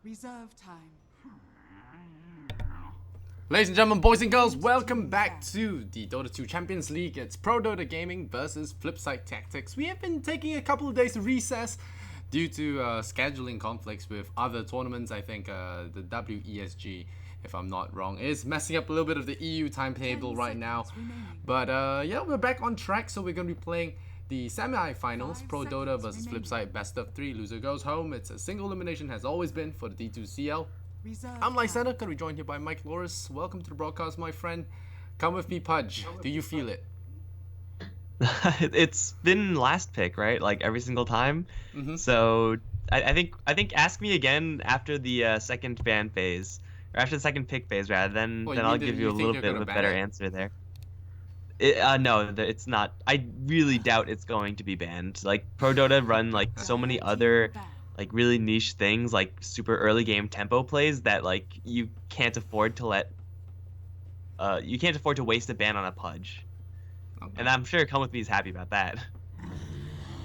Reserve time. Ladies and gentlemen, boys and girls, welcome back to the Dota 2 Champions League. It's Prodota Gaming versus Flipsid Tactics. We have been taking a couple of days of recess due to scheduling conflicts with other tournaments. I think the WESG, if I'm not wrong, is messing up a little bit of the EU timetable right now. But yeah, we're back on track, so we're going to be playing the semi-finals, Prodota versus Flipsid, best of 3, loser goes home. It's a single elimination, has always been for the D2CL. I'm Lysander, going to be joined here by Mike Loris. Welcome to the broadcast, my friend. Come with me, Pudge. Do you feel it? It's been last pick, right? Like every single time. So I think ask me again after the second ban phase, or after the second pick phase, rather. Then I'll give you a little bit of a better answer there. No, it's not. I really doubt it's going to be banned. Like Prodota run like so many other like really niche things, like super early game tempo plays that like you can't afford to waste a ban on a Pudge. Okay. And I'm sure Come With Me is happy about that.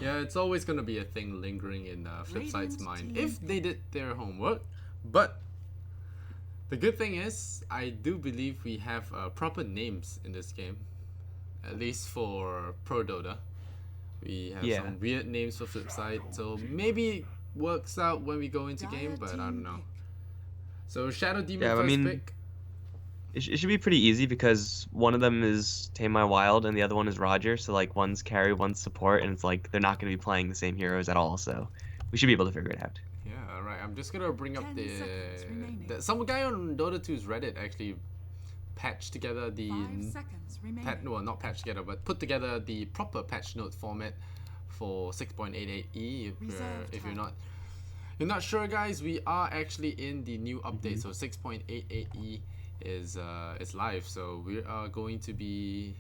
Yeah, it's always going to be a thing lingering in Flipside's mind if they did their homework. But the good thing is, I do believe we have proper names in this game. At least for Prodota. We have some weird names for Flipside, so maybe it works out when we go into game, but I don't know. So Shadow Demon first pick. It should be pretty easy because one of them is Tame My Wild and the other one is Roger, so like one's carry, one's support, and it's like they're not going to be playing the same heroes at all, so we should be able to figure it out. Yeah, alright, I'm just going to bring up some guy on Dota 2's Reddit actually patched together the not patched together, but put together the proper patch note format for 6.88e. If you're not sure, guys, we are actually in the new update. So 6.88e is live. So we are going to be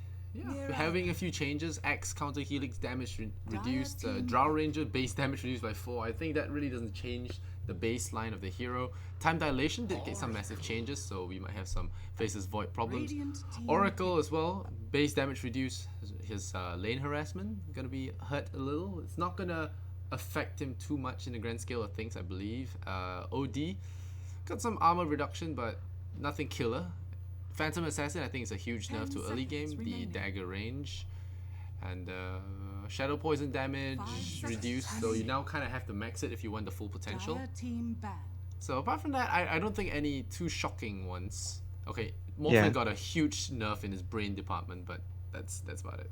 having a few changes. Axe counter helix damage reduced. Drow Ranger base damage reduced by 4. I think that really doesn't change the baseline of the hero. Time dilation did get some massive changes, so we might have some Faceless Void problems. Oracle as well, base damage reduced. His lane harassment gonna be hurt a little. It's not gonna affect him too much in the grand scale of things, I believe. OD got some armor reduction, but nothing killer. Phantom Assassin, I think is a huge nerf to early game. The dagger range and shadow poison damage reduced, so you now kind of have to max it if you want the full potential. So apart from that, I don't think any too shocking ones. Okay, Morphin got a huge nerf in his brain department, but that's about it.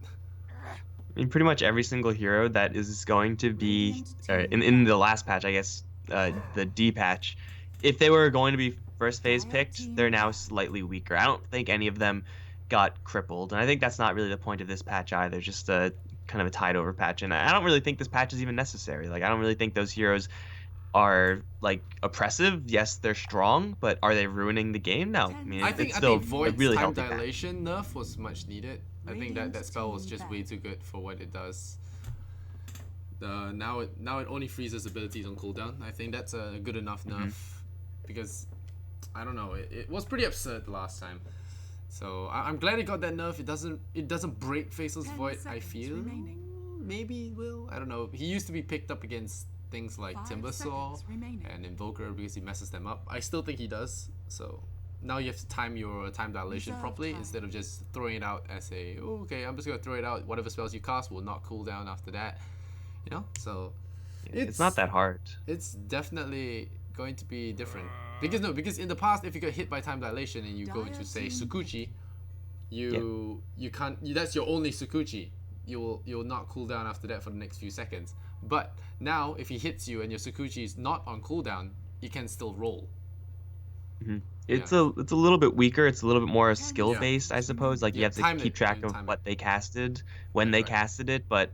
I mean, pretty much every single hero that is going to be in the last patch, I guess, the D patch, if they were going to be first phase picked, they're now slightly weaker. I don't think any of them got crippled, and I think that's not really the point of this patch either. Just a kind of a tied over patch, and I don't really think this patch is even necessary. Like, I don't really think those heroes are like oppressive. Yes, they're strong, but are they ruining the game? No. I mean, I think Void's really time dilation nerf was much needed. I think that spell was just way too good for what it does. Now it only freezes abilities on cooldown. I think that's a good enough nerf because I don't know, it was pretty absurd the last time. So I'm glad it got that nerf. It doesn't break Faceless Void, I feel. Maybe it will. I don't know. He used to be picked up against things like Timbersaw and Invoker because he messes them up. I still think he does. So now you have to time your time dilation properly instead of just throwing it out as a, oh, okay, I'm just gonna throw it out. Whatever spells you cast will not cool down after that. You know? So it's not that hard. It's definitely going to be different. Because in the past, if you get hit by time dilation and you go into say Sukuchi, you can't. That's your only Sukuchi. You'll not cool down after that for the next few seconds. But now, if he hits you and your Sukuchi is not on cooldown, you can still roll. It's a little bit weaker. It's a little bit more skill based, I suppose. Like you have to keep track of what they casted when they casted it. But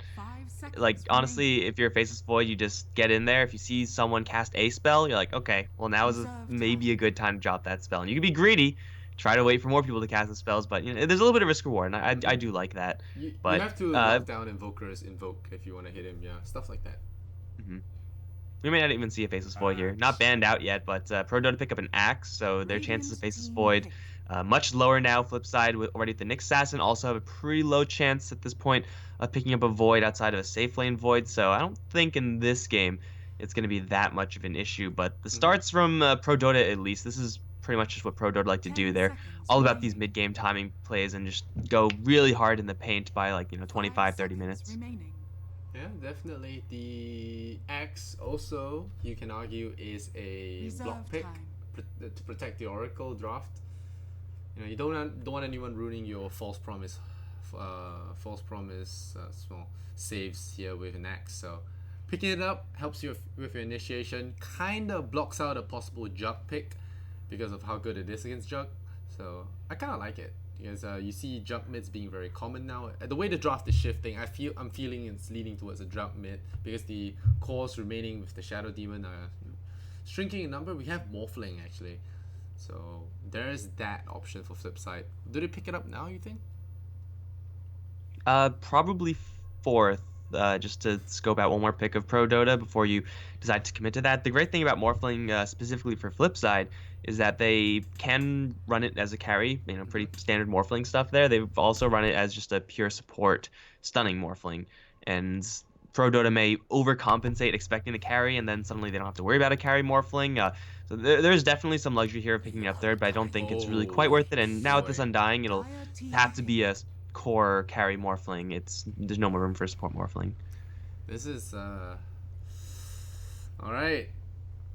like honestly, if you're a Faceless Void, you just get in there. If you see someone cast a spell, you're like, okay, well now is maybe a good time to drop that spell. And you can be greedy, try to wait for more people to cast the spels, but you know, there's a little bit of risk reward, and I do like that. But you have to lock down Invoker's Invoke if you want to hit him, stuff like that. We may not even see a Faceless Void here. Not banned out yet, but Prodota pick up an Axe, so their chances of Faceless Void much lower now. Flipside with already the Nyx Assassin also have a pretty low chance at this point of picking up a Void outside of a safe lane Void, so I don't think in this game it's going to be that much of an issue. But the Mhm. starts from Prodota, at least, this is pretty much just what Prodota like to do. They're all about these mid-game timing plays and just go really hard in the paint by like 25, 30 minutes. Yeah, definitely. The Axe also, you can argue, is a block pick to protect the Oracle draft. You don't want anyone ruining your false promise small saves here with an Axe. So picking it up helps you with your initiation. Kind of blocks out a possible Jug pick because of how good it is against Jug. So I kind of like it because you see Jug mids being very common now. The way the draft is shifting, I'm feeling it's leaning towards a Jug mid because the cores remaining with the Shadow Demon are shrinking in number. We have Morphling actually, so there is that option for Flipside. Do they pick it up now, you think? Probably fourth, just to scope out one more pick of Pro Dota before you decide to commit to that. The great thing about Morphling, specifically for Flipside, is that they can run it as a carry, pretty standard Morphling stuff there. They've also run it as just a pure support stunning Morphling. And Pro Dota may overcompensate expecting the carry, and then suddenly they don't have to worry about a carry Morphling. So there's definitely some luxury here of picking it up third, but I don't think it's really quite Oh worth it. And now with this boy. Undying, it'll have to be a core carry Morphling. There's no more room for support Morphling. This is all right.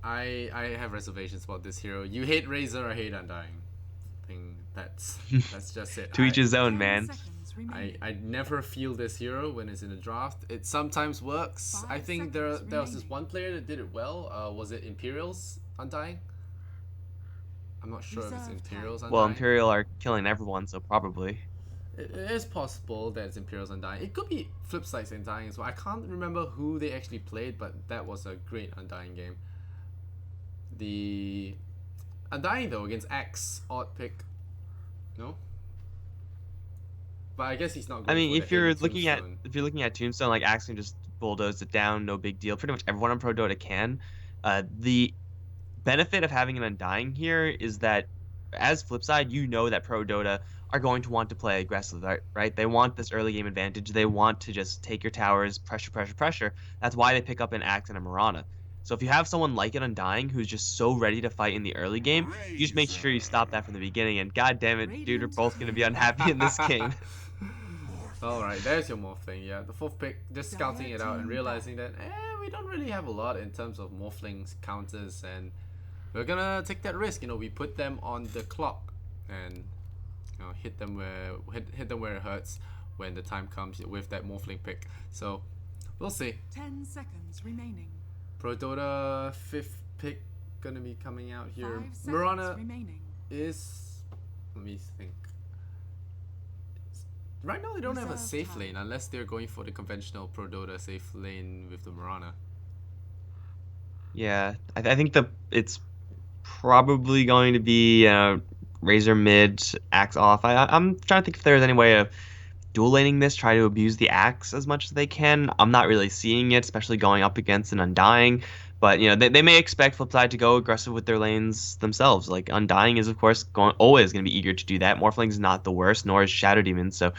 I have reservations about this hero. You hate Razor, I hate Undying. I think that's just it. To each his own, man. I never feel this hero when it's in a draft. It sometimes works. I think there was this one player that did it well. Was it Imperials Undying? I'm not sure if it's Imperials Undying. Well, Imperial are killing everyone, so probably. It is possible that it's Imperials Undying. It could be Flipside's Undying as well. I can't remember who they actually played, but that was a great Undying game. The Undying though against Axe, odd pick. No? But I guess he's not going I mean, for if the you're heavy looking at tombstone. Tombstone, like Axe can just bulldoze it down, no big deal. Pretty much everyone on Pro Dota can. The benefit of having an Undying here is that as Flipside, you know that Pro Dota are going to want to play aggressive, right? They want this early game advantage. They want to just take your towers, pressure, pressure, pressure. That's why they pick up an Axe and a Mirana. So if you have someone like an Undying who's just so ready to fight in the early game, you just make sure you stop that from the beginning. And god damn it, dude, we're both going to be unhappy in this game. Alright, there's your Morphling, yeah. The fourth pick, just scouting it out and realizing that we don't really have a lot in terms of Morphlings counters, and we're gonna take that risk. We put them on the clock and hit them where it hurts when the time comes with that Morphling pick. So we'll see. 10 seconds remaining. Prodota fifth pick gonna be coming out here. 5 seconds Mirana remaining. is, let me think. Right now they don't have a safe lane unless they're going for the conventional Prodota safe lane with the Mirana. Yeah, I think it's probably going to be Razor mid, Axe off. I'm trying to think if there's any way of dual laning this, try to abuse the Axe as much as they can. I'm not really seeing it, especially going up against an Undying. But they may expect Flipside to go aggressive with their lanes themselves. Like Undying is of course always going to be eager to do that. Morphling's not the worst, nor is Shadow Demon. So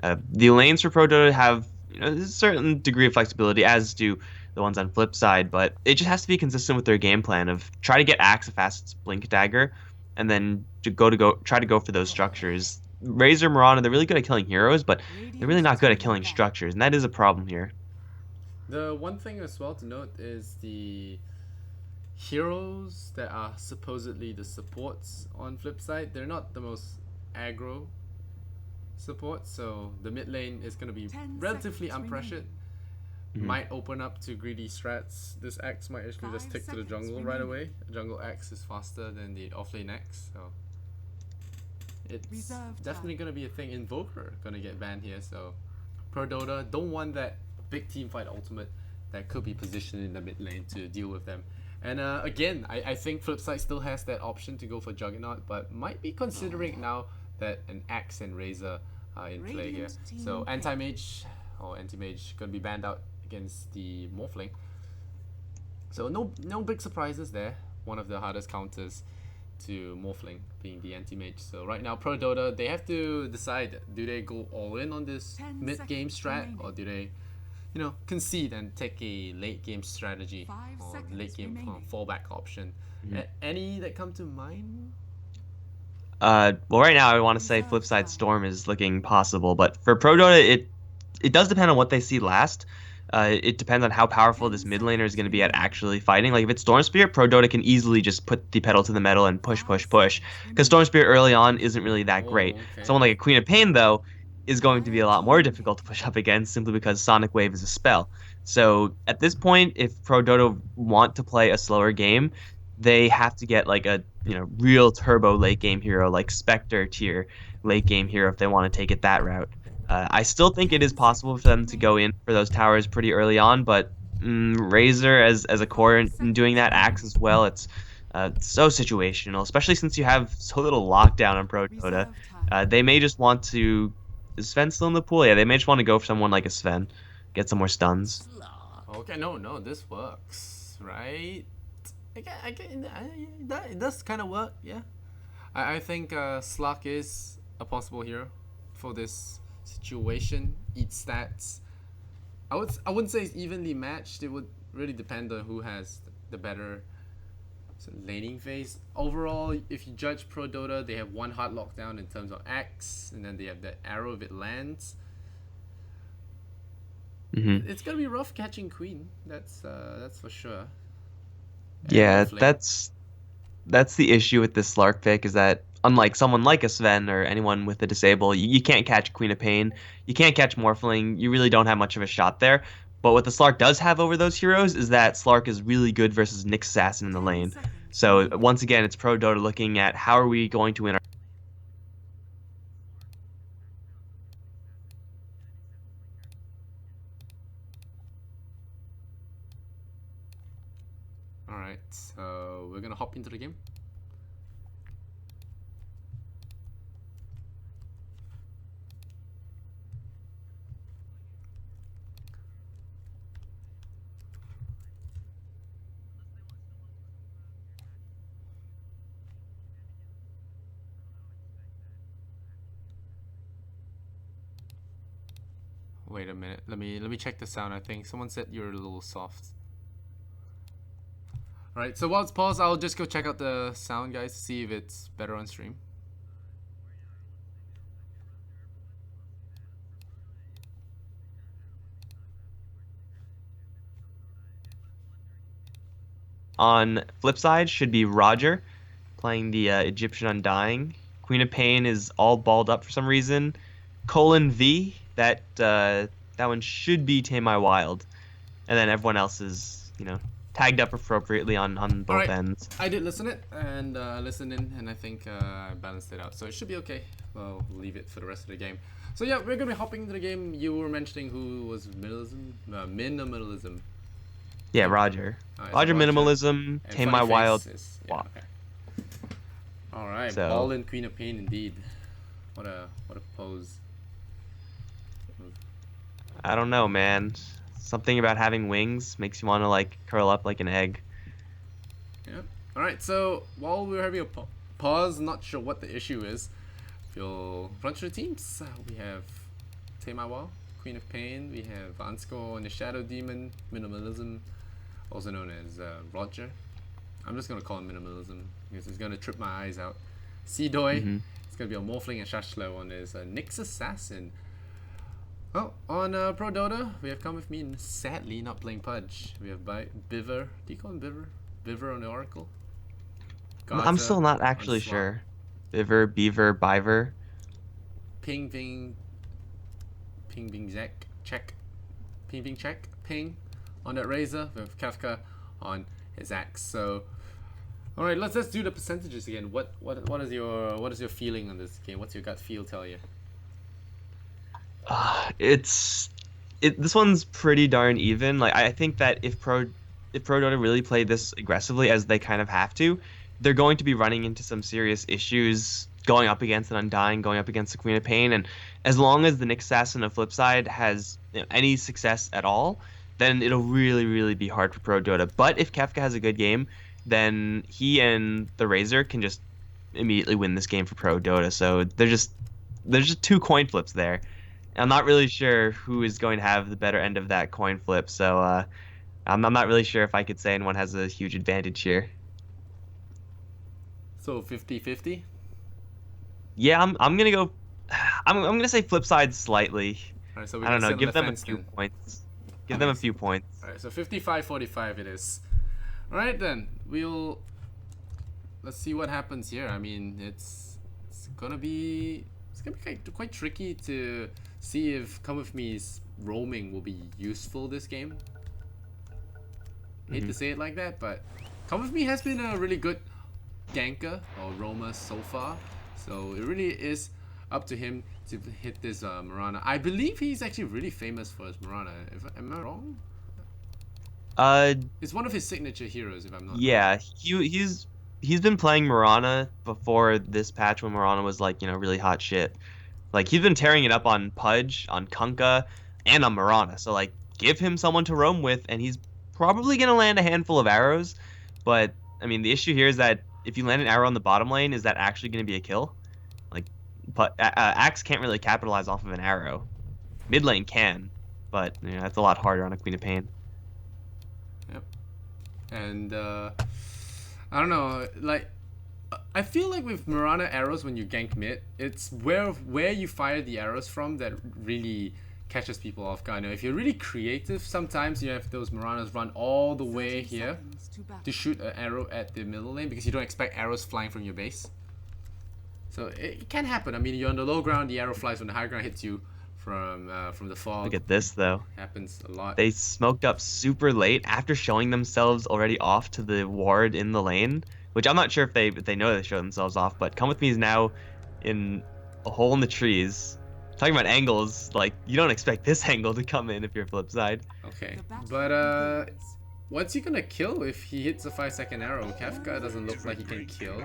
the lanes for Pro Dota have a certain degree of flexibility, as do the ones on Flipside. But it just has to be consistent with their game plan of try to get Axe a fast Blink Dagger, and then try to go for those structures. Razor, Mirana, they're really good at killing heroes, but they're really not good at killing structures, and that is a problem here. The one thing as well to note is the heroes that are supposedly the supports on Flipside. They're not the most aggro supports, so the mid lane is going to be relatively unpressured. Might open up to greedy strats. This Axe might actually just stick to the jungle right away. Jungle Axe is faster than the offlane Axe, so it's definitely going to be a thing. Invoker going to get banned here, so Pro Dota don't want that big team fight ultimate that could be positioned in the mid lane to deal with them. And again, I think Flipside still has that option to go for Juggernaut, but might be considering now that an Axe and Razor are in play here. So Anti-Mage or Anti-Mage going to be banned out against the Morphling. So no big surprises there. One of the hardest counters to Morphling being the Anti-Mage. So right now Pro Dota, they have to decide, do they go all in on this mid-game strat, or do they you know, concede and take a late game strategy 5 or seconds late game remaining. fallback option. Any that come to mind? Well, right now I want to say Reserve Flipside time. Storm is looking possible, but for Pro Dota, it does depend on what they see last. It depends on how powerful 10 this mid laner is going to be at remaining. actually fighting. Like if it's Storm Spirit, Pro Dota can easily just put the pedal to the metal and push, 5 push, push. seconds Because Storm remaining. Spirit early on isn't really that Oh, great. okay. Someone like a Queen of Pain though is going to be a Fire lot more team difficult to push up against simply because Sonic Wave is a spell. So at this point, if Pro Dota want to play a slower game, they have to get like a real turbo late game hero like Spectre tier late game hero if they want to take it that route. I still think it is 10 possible for seconds them to go in for those towers pretty early on, but Razor as a core 5 in doing seconds that acts remaining. as well. It's so situational, especially since you have so little lockdown on Pro Dota. Reserve time. They may just want to. Is Sven still in the pool? Yeah, they may just want to go for someone like a Sven, get some more stuns. Okay, no, this works, right? It does kind of work, yeah. I think Slug is a possible hero for this situation. Eat stats. I wouldn't say it's evenly matched. It would really depend on who has the better laning phase. Overall, if you judge Pro Dota, they have one hard lockdown in terms of X, and then they have that arrow if it lands. It's gonna be rough catching Queen. That's for sure. And Yeah, Morphling. that's the issue with this Slark pick is that unlike someone like a Sven or anyone with a disable, you can't catch Queen of Pain, you can't catch Morphling, you really don't have much of a shot there. But what the Slark does have over those heroes is that Slark is really good versus Nyx Assassin in the 10 lane. seconds So remaining. once again, it's Pro Dota looking at how are we going to win our Alright, so we're gonna hop into the game. Wait a minute. Let me check the sound. I think someone said you're a little soft. Alright, so while it's paused, I'll just go check out the sound, guys, to see if it's better on stream. on flip side should be Roger playing the Egyptian Undying. Queen of Pain is all balled up for some reason. Colon V, that one should be Tame My Wild. And then everyone else is, tagged up appropriately on both Alright, ends. I did listen it and listen in, and I think I balanced it out, so it should be okay. Well, we'll leave it for the rest of the game. So yeah, we're gonna be hopping into the game. You were mentioning who was minimalism. Yeah, Roger. It's Roger Minimalism, And Tame Funny My Wild. Face is- Wow. okay. Alright, So- Ball and Queen of Pain indeed. What a pose. I don't know, man. Something about having wings makes you want to like curl up like an egg. Yeah. Alright, so while we're having a pause, not sure what the issue is, we'll run through the teams. We have Tame My Wall, Queen of Pain, we have Ansko and the Shadow Demon, Minimalism, also known as Roger. I'm just gonna call him Minimalism because it's gonna trip my eyes out. Seadoy, it's gonna be a Morphling and Shashlo on his Nyx Assassin. Well, on Pro Dota, we have Come With Me and sadly not playing Pudge. We have Biver. Do you call him Biver? Biver on the Oracle? I'm Gaza still not on actually Slot. sure. Biver, Beaver, Biver. Ping Zack, check. Ping check, ping on that Razor with Kafka on his axe. So, all right, let's do the percentages again. What is your feeling on this game? What's your gut feel tell you? This one's pretty darn even. Like I think that if Pro Dota really play this aggressively as they kind of have to, they're going to be running into some serious issues going up against an Undying, going up against the Queen of Pain, and as long as the Nyx Assassin of Flipside has any success at all, then it'll really, really be hard for Pro Dota. But if Kefka has a good game, then he and the Razor can just immediately win this game for Pro Dota. So there's just two coin flips there. I'm not really sure who is going to have the better end of that coin flip, so I'm not really sure if I could say anyone has a huge advantage here. So 50-50? Yeah, I'm gonna go. I'm gonna say flip side slightly. Alright, so we I don't know. sit on Give the them a fence few then. points. Give them a few points. Alright, so 55-45 it is. Alright then, let's see what happens here. I mean, it's gonna be quite tricky to see if Come With Me's roaming will be useful this game. Hate to say it like that, but Come With Me has been a really good ganker or roamer so far, so it really is up to him to hit this Mirana. I believe he's actually really famous for his Mirana. Am I wrong? It's one of his signature heroes, if I'm not wrong. Yeah, he's been playing Mirana before this patch when Mirana was like, you know, really hot shit. Like he's been tearing it up on Pudge, on Kunkka, and on Mirana. So like give him someone to roam with and he's probably gonna land a handful of arrows. But I mean the issue here is that if you land an arrow on the bottom lane, is that actually gonna be a kill? Like but Axe can't really capitalize off of an arrow. Mid lane can, but you know, that's a lot harder on a Queen of Pain. Yep. And I don't know, like I feel like with Mirana arrows when you gank mid, it's where you fire the arrows from that really catches people off guard. You know, if you're really creative, sometimes you have those Miranas run all the way here to shoot an arrow at the middle lane because you don't expect arrows flying from your base. So it can happen. I mean, you're on the low ground, the arrow flies from the high ground, hits you from the fog. Look at this though. Happens a lot. They smoked up super late after showing themselves already off to the ward in the lane, which I'm not sure if they know they show themselves off, but Come With Me is now in a hole in the trees. Talking about angles, like you don't expect this angle to come in if you're flip side. Okay, but what's he gonna kill if he hits a 5-second arrow? Kefka doesn't look like he can kill.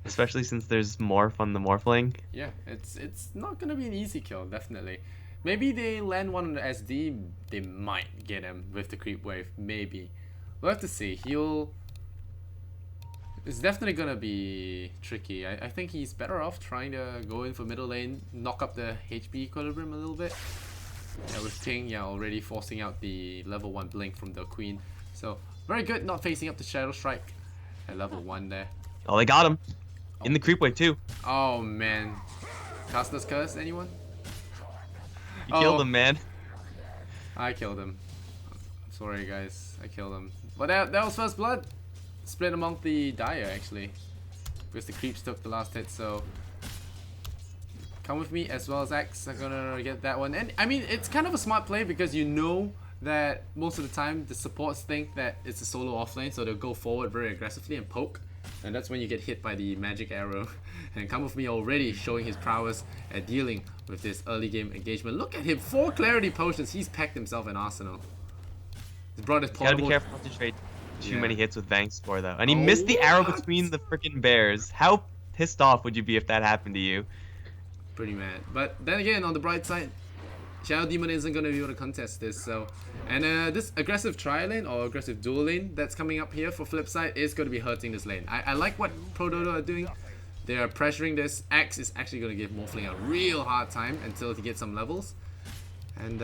Especially since there's Morph on the Morphling. Yeah, it's not gonna be an easy kill, definitely. Maybe they land one on the SD, they might get him with the creep wave, maybe. We'll have to see. It's definitely gonna be tricky. I think he's better off trying to go in for middle lane, knock up the HP equilibrium a little bit. Yeah, with Ping, yeah, already forcing out the level 1 blink from the Queen. So, very good, not facing up the Shadow Strike at level 1 there. Oh, they got him. In the creep wave too. Oh man. Caster's Curse, anyone? You killed him, man. I killed him. Sorry guys, I killed him. But that was first blood. Split among the Dire actually. Because the creeps took the last hit, so Come With Me as well as Axe are gonna get that one. And I mean it's kind of a smart play because you know that most of the time the supports think that it's a solo offlane, so they'll go forward very aggressively and poke. And that's when you get hit by the magic arrow. And Come With Me already showing his prowess at dealing with this early game engagement. Look at him, 4 clarity potions. He's packed himself an arsenal. He's brought his portable. You gotta be careful not to trade too many hits with Vang Spore though. And he missed the arrow between the freaking bears. How pissed off would you be if that happened to you? Pretty mad. But then again, on the bright side, Shadow Demon isn't going to be able to contest this. So, and this aggressive tri lane or aggressive dual lane that's coming up here for Flipside is going to be hurting this lane. I like what Prodota are doing. They are pressuring this. Axe is actually going to give Morphling a real hard time until he gets some levels. And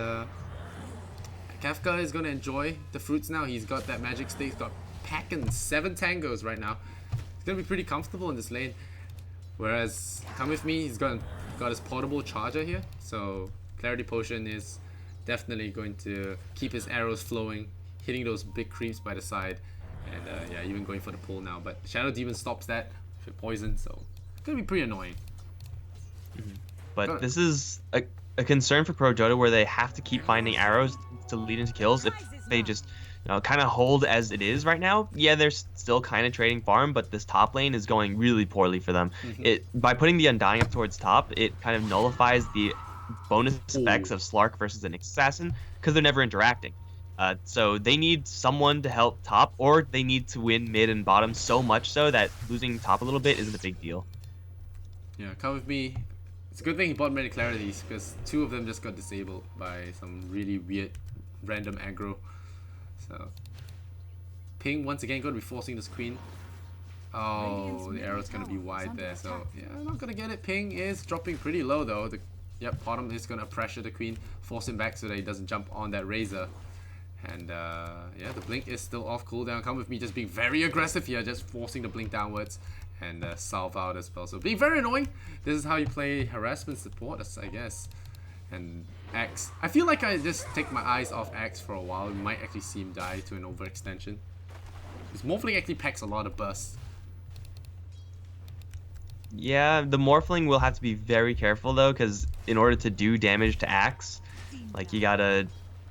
Kefka is going to enjoy the fruits now. He's got that magic stick. He's got packing 7 tangos right now. He's going to be pretty comfortable in this lane. Whereas Come With Me, he's got his portable charger here. So Clarity Potion is definitely going to keep his arrows flowing, hitting those big creeps by the side. And yeah, even going for the pull now. But Shadow Demon stops that with poison, so it's going to be pretty annoying. But this is a concern for Prodota where they have to keep finding arrows to lead into kills. If they just kind of hold as it is right now, yeah, they're still kind of trading farm, but this top lane is going really poorly for them. By putting the Undying up towards top, it kind of nullifies the bonus effects of Slark versus an Assassin because they're never interacting. So they need someone to help top, or they need to win mid and bottom so much so that losing top a little bit isn't a big deal. Yeah, Come With Me. It's a good thing he bought many clarities because 2 of them just got disabled by some really weird random aggro. So Ping once again going to be forcing this Queen. Oh, the arrow's going to be wide there. So yeah, I'm not going to get it. Ping is dropping pretty low though. The Yep, bottom is gonna pressure the queen, force him back so that he doesn't jump on that Razor. And yeah, the blink is still off cooldown. Come with me, just being very aggressive here, just forcing the blink downwards and salve out as well. So being very annoying. This is how you play harassment support, I guess. And Axe, I feel like I just take my eyes off Axe for a while. We might actually see him die to an overextension. Because Morphling actually packs a lot of bursts. Yeah, the Morphling will have to be very careful though, because in order to do damage to Axe, like you gotta...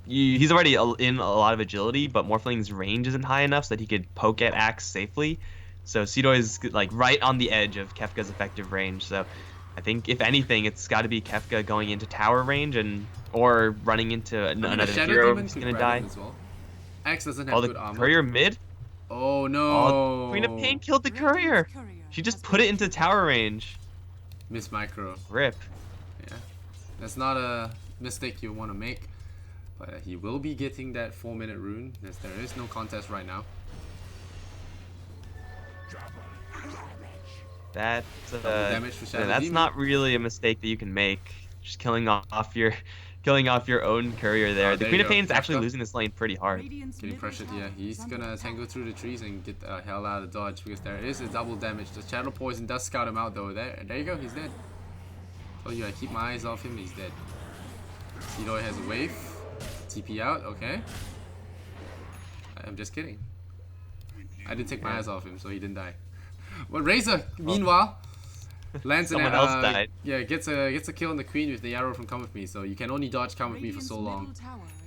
he's already in a lot of agility, but Morphling's range isn't high enough so that he could poke at Axe safely. So Seedoi is like right on the edge of Kefka's effective range. So I think if anything, it's got to be Kefka going into tower range or running into another hero who's gonna die. Well. Axe doesn't have good armor. Courier mid. Oh no! Oh, Queen of Pain killed the courier. She just put it into tower range. Miss micro. Rip. Yeah, that's not a mistake you want to make. But he will be getting that 4-minute rune, as there is no contest right now. That's damage for Shadow that's Demon. not really a mistake that you can make. Just killing off your own courier there. Oh, The Queen of Pain's actually losing this lane pretty hard. Getting pressured here. He's gonna tango through the trees and get the hell out of the dodge because there is a double damage. The Shadow Poison does scout him out though. There you go. He's dead. Told you I keep my eyes off him. He's dead. Seedoi has a wave. TP out. Okay. I'm just kidding. I didn't take my eyes off him, so he didn't die. But Razor, meanwhile, lands Someone else died. Yeah, gets a kill on the queen with the arrow from Come With Me. So you can only dodge Come With Me for so long,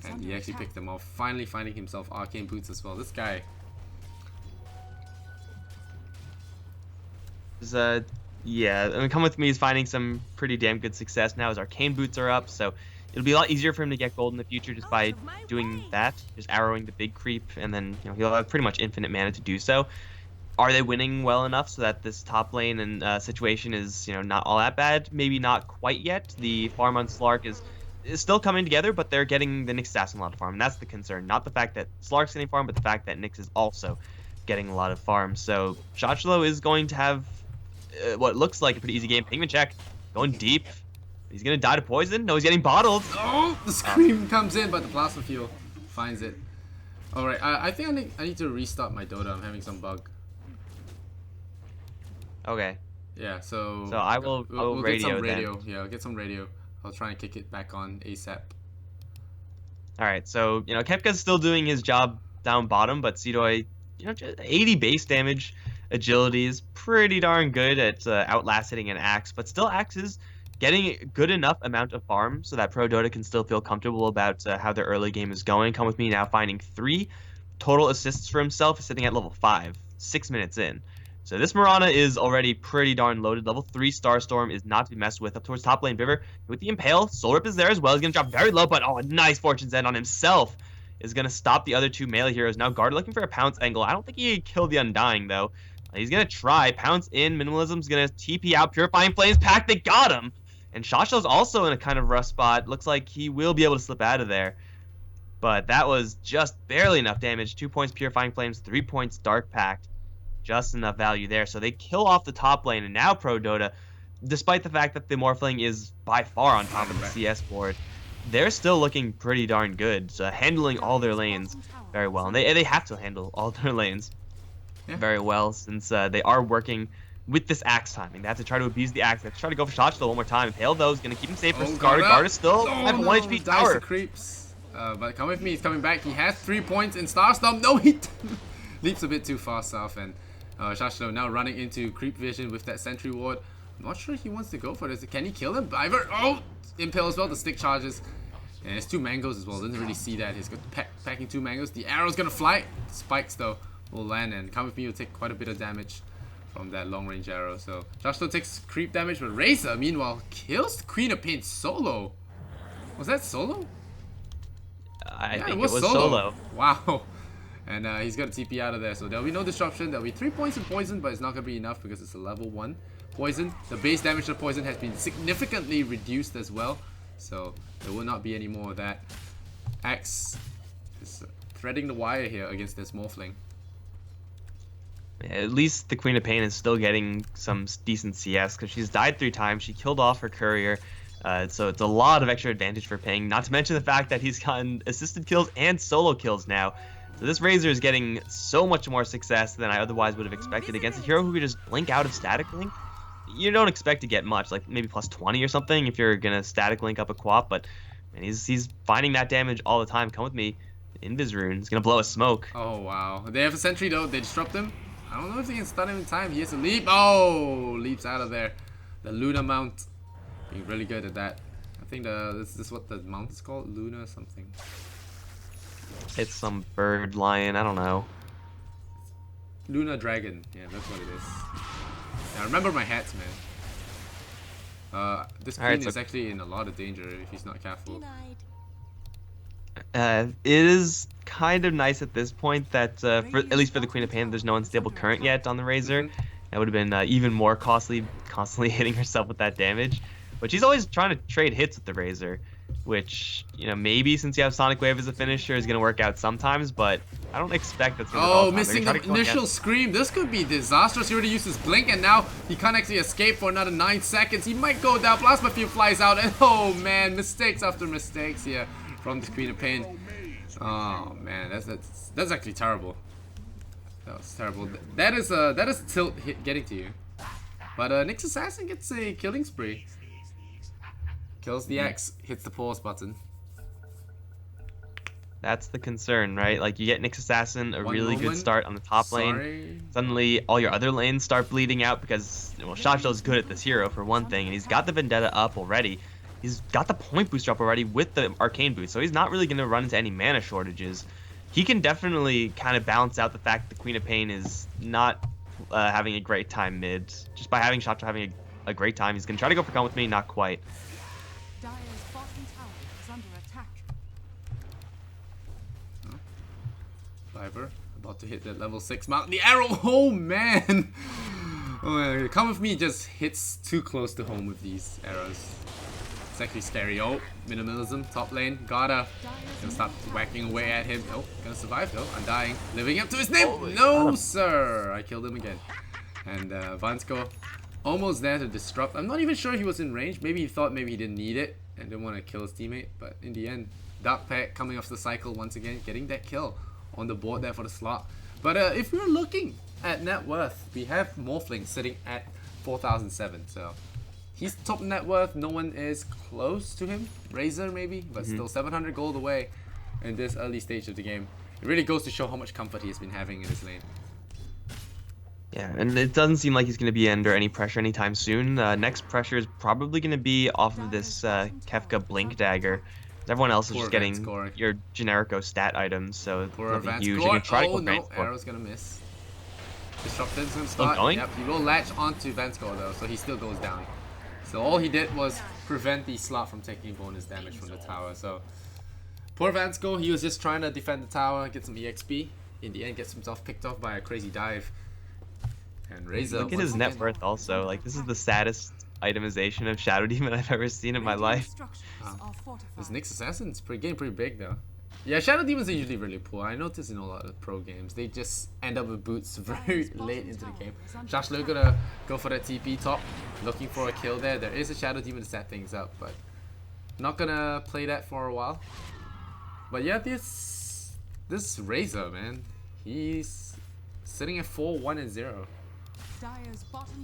and he actually picked them off. Finally finding himself arcane boots as well. This guy. Yeah, I mean, Come With Me is finding some pretty damn good success now as arcane boots are up. So it'll be a lot easier for him to get gold in the future just by doing that, just arrowing the big creep, and then he'll have pretty much infinite mana to do so. Are they winning well enough so that this top lane and situation is not all that bad? Maybe not quite yet. The farm on Slark is still coming together, but they're getting the Nyx assassin a lot of farm, and that's the concern. Not the fact that Slark's getting farm, but the fact that Nyx is also getting a lot of farm. So Shochlo is going to have what looks like a pretty easy game. Pingman check, going deep. He's gonna die to poison. No, he's getting bottled. Oh, the scream comes in, but the plasma fuel finds it. All right, I think I need to restart my Dota. I'm having some bug. Okay. Yeah, so I will we'll radio get some then. radio. Yeah, I'll get some radio. I'll try and kick it back on ASAP. All right, so Kefka's still doing his job down bottom, but Seedoi, just 80 base damage, agility is pretty darn good at outlast hitting an Axe, but still Axe is getting a good enough amount of farm so that Prodota can still feel comfortable about how their early game is going. Come With Me now finding 3 total assists for himself, sitting at level 5, 6 minutes in. So this Mirana is already pretty darn loaded. Level 3 Starstorm is not to be messed with. Up towards top lane Viver with the Impale. Soul Rip is there as well. He's going to drop very low, but a nice Fortune's End on himself is going to stop the other 2 melee heroes. Now Guard looking for a Pounce angle. I don't think he can kill the Undying, though. He's going to try. Pounce in. Minimalism's going to TP out. Purifying Flames pack. They got him. And Shochlo's also in a kind of rough spot. Looks like he will be able to slip out of there. But that was just barely enough damage. 2 points Purifying Flames. 3 points Dark Pact. Just enough value there. So they kill off the top lane, and now Prodota, despite the fact that the Morphling is by far on top of the CS board, they're still looking pretty darn good, handling all their lanes very well. And they have to handle all their lanes very well, since they are working with this Axe timing. They have to try to abuse the Axe. They have to try to go for Shochlo one more time. Impale, though, is going to keep him safe for Guard. Guard is still at 1 HP tower. The creeps. But Come With Me, he's coming back. He has 3 points in Starstorm. No, he leaps a bit too far south, and Shochlo now running into creep vision with that sentry ward. I'm not sure he wants to go for this. Can he kill him? Ivor, Impale as well. The stick charges. And it's 2 mangoes as well. Doesn't really see that. He's got packing 2 mangoes. The arrow's gonna fly. Spikes though will land, and Come With Me will take quite a bit of damage from that long range arrow. So Shochlo takes creep damage, but Razor meanwhile kills the Queen of Pain solo. Was that solo? I think it was solo. Wow. And he's got a TP out of there, so there'll be no disruption. There'll be 3 points in poison, but it's not going to be enough because it's a level 1 poison. The base damage of poison has been significantly reduced as well, so there will not be any more of that. Axe is threading the wire here against this Morphling. At least the Queen of Pain is still getting some decent CS because she's died 3 times. She killed off her courier. So it's a lot of extra advantage for Ping, not to mention the fact that he's gotten assisted kills and solo kills now. So this Razor is getting so much more success than I otherwise would have expected against a hero who could just blink out of static link. You don't expect to get much, like maybe plus 20 or something if you're gonna static link up a quap, but man, he's finding that damage all the time. Come with me. Invis rune. He's gonna blow a smoke. Oh wow. They have a sentry though. They disrupt him. I don't know if they can stun him in time. He has a leap. Oh, leaps out of there. The Luna mount. Being really good at that. I think this is what the mount is called. Luna something. It's some bird lion. I don't know. Luna dragon. Yeah, that's what it is. Yeah, remember my hats, man. This queen is actually in a lot of danger if he's not careful. It is kind of nice at this point that, at least for the Queen of Pain, there's no unstable current yet on the Razor. That would have been even more costly, constantly hitting herself with that damage. But she's always trying to trade hits with the Razor, which, you know, maybe since you have Sonic Wave as a finisher is going to work out sometimes, but I don't expect that's going to Oh, missing the initial scream. This could be disastrous. He already used his blink, and now he can't actually escape for another 9 seconds. He might go down. Plasma Field flies out, and oh man, mistakes after mistakes here from the Queen of Pain. Oh man, that's actually terrible. That was terrible. That is tilt hit getting to you. But Nyx Assassin gets a killing spree. Kills the X, hits the pause button. That's the concern, right? Like, you get Nyx Assassin, a really good start on the top lane. Suddenly, all your other lanes start bleeding out because, well, Shachlo's good at this hero, for one thing, and he's got the Vendetta up already. He's got the point booster up already with the Arcane boost, so he's not really going to run into any mana shortages. He can definitely kind of balance out the fact that the Queen of Pain is not having a great time mid. Just by having Shachlo having a great time, he's going to try to go for Come With Me, not quite. Dire's bottom tower is under attack. Diver, about to hit that level 6 mount. The arrow, oh man! Oh, Come With Me just hits too close to home with these arrows. It's actually scary. Oh, minimalism, top lane, gonna stop whacking away at him. Oh, gonna survive though, undying, living up to his name. No sir, I killed him again. And Vansko almost there to disrupt. I'm not even sure he was in range. Maybe he thought maybe he didn't need it and didn't want to kill his teammate, but in the end, Dark Pack coming off the cycle once again, getting that kill on the board there for the slot. But if we're looking at net worth, we have Morphling sitting at 4,007, so he's top net worth. No one is close to him. Razor maybe, but still 700 gold away in this early stage of the game. It really goes to show how much comfort he's been having in his lane. Yeah, and it doesn't seem like he's going to be under any pressure anytime soon. Next pressure is probably going to be off of this Kefka Blink Dagger. Everyone else is just getting your generico stat items, so nothing huge. You can try to go no, arrow's gonna miss. Disruptive's gonna start. Yep, he will latch onto Vanscore though, so he still goes down. So all he did was prevent the slot from taking bonus damage from the tower. So poor Vanscore, he was just trying to defend the tower, get some EXP. In the end, gets himself picked off by a crazy dive. And Razor. Look at his net worth also. Like, this is the saddest itemization of Shadow Demon I've ever seen in my life. This Nyx Assassin's getting pretty big though. Yeah, Shadow Demons are usually really poor. I notice in a lot of pro games, they just end up with boots very late into the game. Shashlo gonna go for that TP top, looking for a kill there. There is a Shadow Demon to set things up, but not gonna play that for a while. But yeah, this Razor, man, he's sitting at 4-1-0.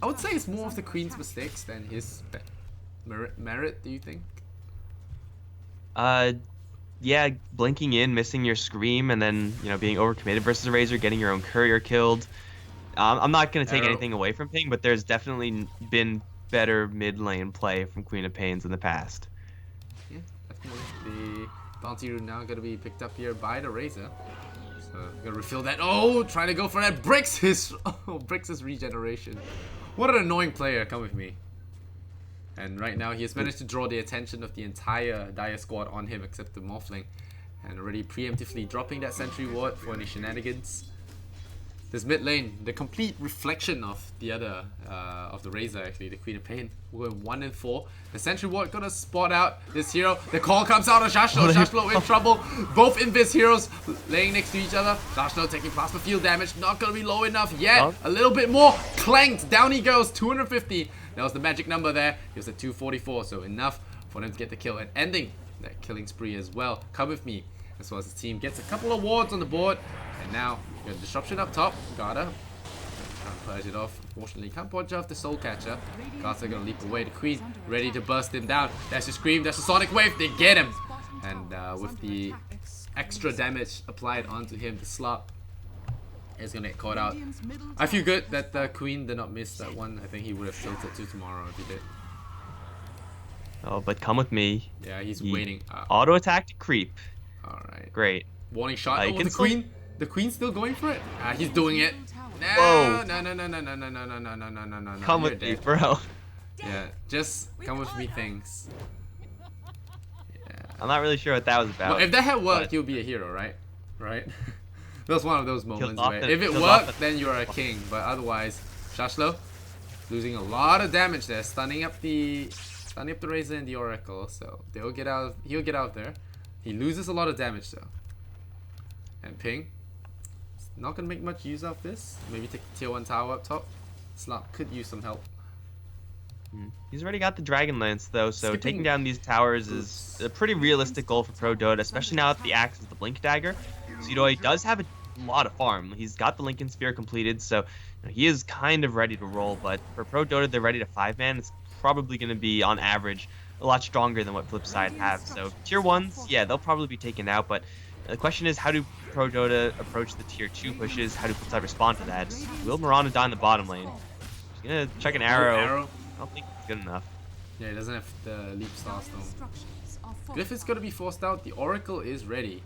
I would say it's more of the Queen's mistakes than his merit, do you think? Yeah, blinking in, missing your scream, and then, you know, being overcommitted versus a Razor, getting your own courier killed. I'm not going to take anything away from Ping, but there's definitely been better mid lane play from Queen of Pains in the past. Yeah, definitely. The bounty rune now going to be picked up here by the Razor. So, gonna refill that. Oh, trying to go for that. Breaks his regeneration. What an annoying player. Come with me. And right now, he has managed to draw the attention of the entire Dire squad on him except the Morphling. And already preemptively dropping that sentry ward for any shenanigans. This mid lane, the complete reflection of the other, of the Razor actually, the Queen of Pain. We're going 1-4. The sentry ward gonna spot out this hero. The call comes out on Shashlo. Shashlo in trouble. Both Invis heroes laying next to each other. Shashlo taking plasma field damage. Not gonna be low enough yet. A little bit more. Clanked. Down he goes. 250. That was the magic number there. He was at 244. So enough for them to get the kill and ending that killing spree as well. Come with me, as well as the team gets a couple of wards on the board, and now we got disruption up top. Garda trying to purge it off. Unfortunately, can't punch off the soul catcher. Garda gonna leap away. The Queen ready to burst him down. That's a scream. That's a sonic wave. They get him, and with the extra damage applied onto him, the slot is gonna get caught out. I feel good that the Queen did not miss that one. I think he would have tilted to tomorrow if he did. Oh, but come with me. Yeah, he's waiting. Auto attack to creep. Alright. Great. Warning shot. Oh, can the Queen's still going for it? He's doing it. Whoa. No. Come with me, bro. Yeah, just come with me things. Yeah. I'm not really sure what that was about. Well, if that had worked, he'll be a hero, right? Right? That was one of those moments where if it kills worked, then you're a king. But otherwise, Shashlo losing a lot of damage there, stunning up the Razor and the Oracle. So they'll get out. He'll get out there. He loses a lot of damage though. And Ping, not gonna make much use of this. Maybe take tier 1 tower up top. Slot could use some help. He's already got the Dragon Lance though, so taking down these towers is a pretty realistic goal for Prodota, especially now that the axe is the Blink Dagger. So he does have a lot of farm. He's got the Lincoln Spear completed, so he is kind of ready to roll. But for Prodota, they're ready to 5-man. It's probably going to be, on average, a lot stronger than what Flipside have. So tier 1s, yeah, they'll probably be taken out, but the question is, how do Prodota approach the tier 2 pushes? How do Flipside respond to that? Will Mirana die in the bottom lane? He's going to check an arrow. I don't think it's good enough. Yeah, he doesn't have the Leap Starstone. Glyph is going to be forced out. The Oracle is ready.